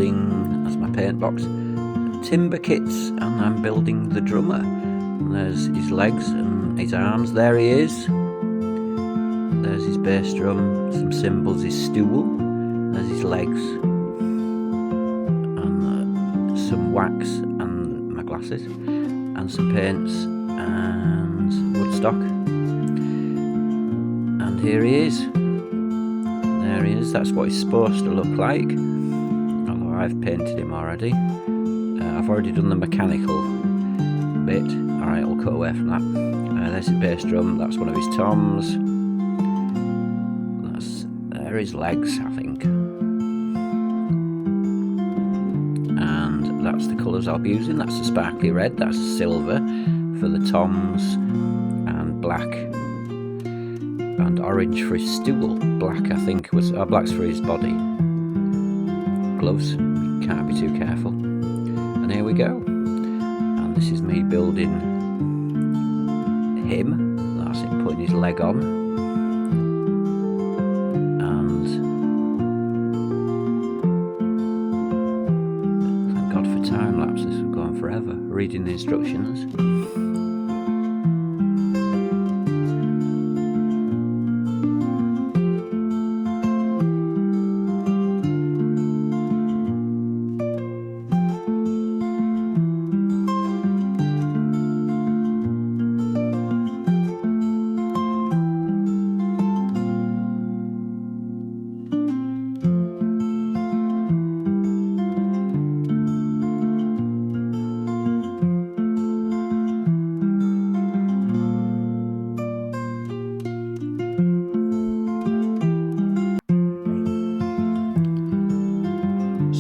building, that's my paint box, Timberkits, and I'm building the drummer. And there's his legs and his arms, there he is. There's his bass drum, some cymbals, his stool, there's his legs, and some wax and my glasses, and some paints and woodstock. And here he is. There he is, that's what he's supposed to look like, although I've painted him already. I've already done the mechanical bit. Alright, I'll cut away from that. There's his bass drum, that's one of his toms. There are his legs, I think. And that's the colours I'll be using. That's the sparkly red, that's silver for the toms, and black and orange for his stool. Black, I think, was black's for his body. Gloves, can't be too careful. And here we go. And this is me building him. That's it, putting his leg on. And thank God for time lapses. We've gone forever reading the instructions.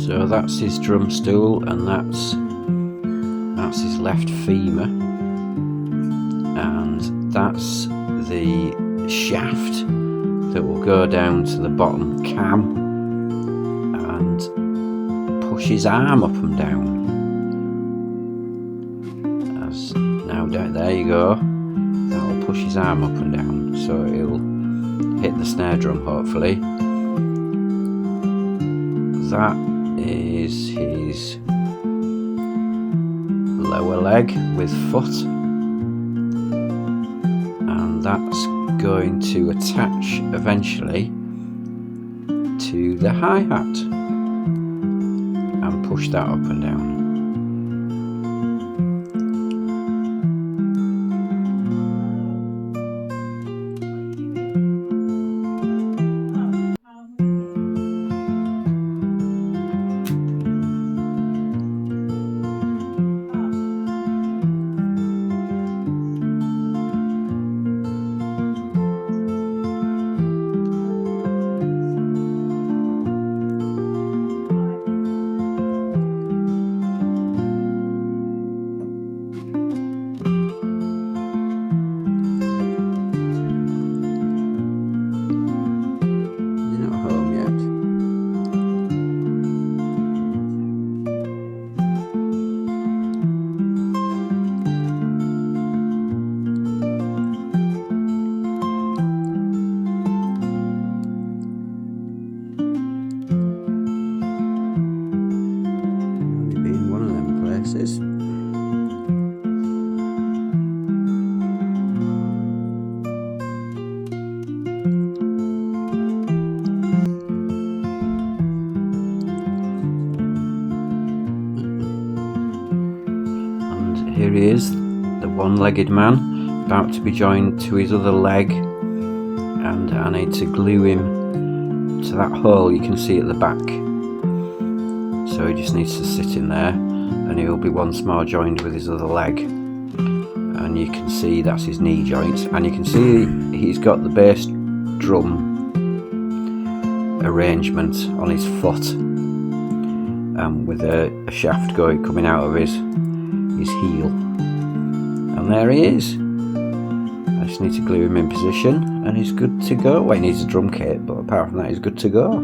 So that's his drum stool, and that's his left femur, and that's the shaft that will go down to the bottom cam and push his arm up and down. As now down there you go, that will push his arm up and down, so he'll hit the snare drum hopefully. That is his lower leg with foot, and that's going to attach eventually to the hi-hat and push that up and down. Here he is, the one-legged man, about to be joined to his other leg, and I need to glue him to that hole you can see at the back. So he just needs to sit in there, and he'll be once more joined with his other leg. And you can see that's his knee joints, and you can see he's got the bass drum arrangement on his foot, with a shaft coming out of his heel. And there he is. I just need to glue him in position and he's good to go. Well, he needs a drum kit, but apart from that he's good to go.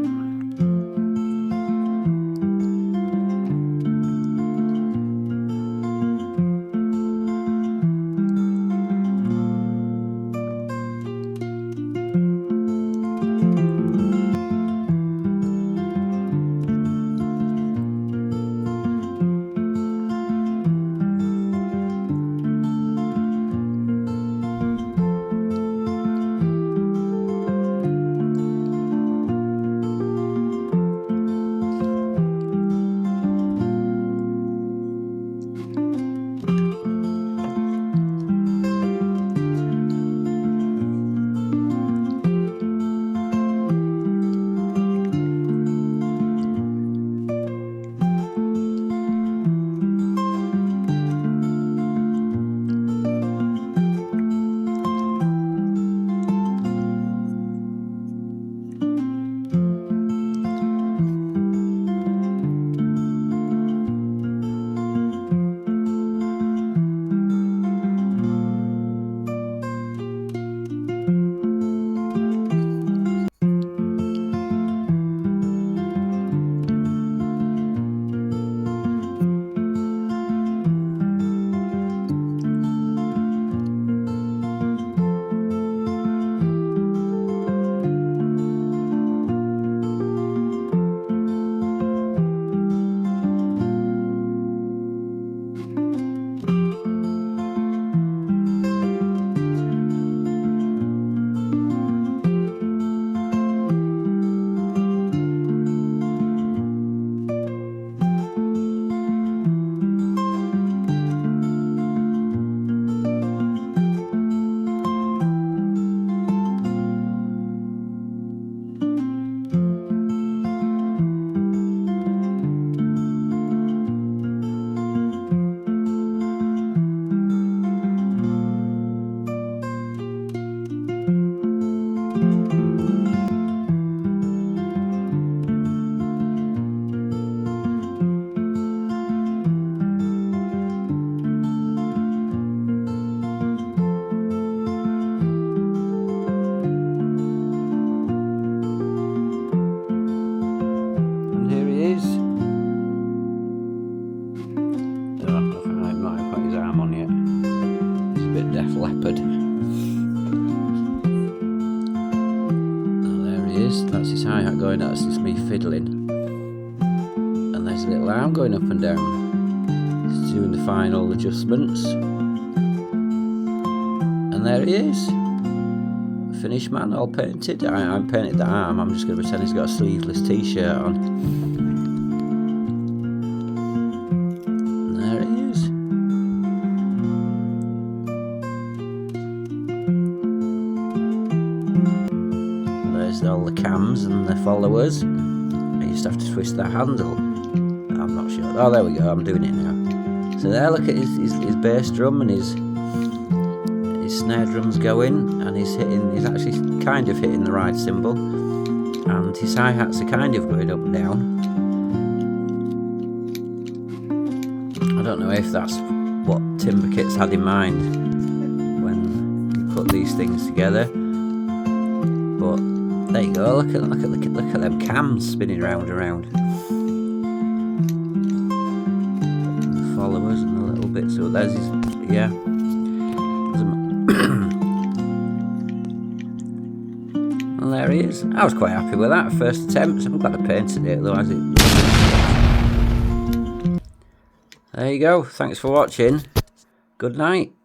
That's his hi-hat going, that's just me fiddling. And there's a little arm going up and down. He's doing the final adjustments. And there he is. Finished man, all painted. I painted the arm, I'm just going to pretend he's got a sleeveless t-shirt on. And there he is. There's all the cams and the followers. I used to have to twist that handle. I'm not sure. Oh, there we go, I'm doing it now. So there, look at his bass drum and his snare drum's going, and he's actually kind of hitting the right cymbal, and his hi-hats are kind of going up and down. I don't know if that's what Timberkits had in mind when he put these things together, but there you go. Look at them cams spinning round and round. The followers and the little bits. So there's his, yeah. And there he is. I was quite happy with that first attempt. I'm glad I painted it, otherwise it... There you go. Thanks for watching. Good night.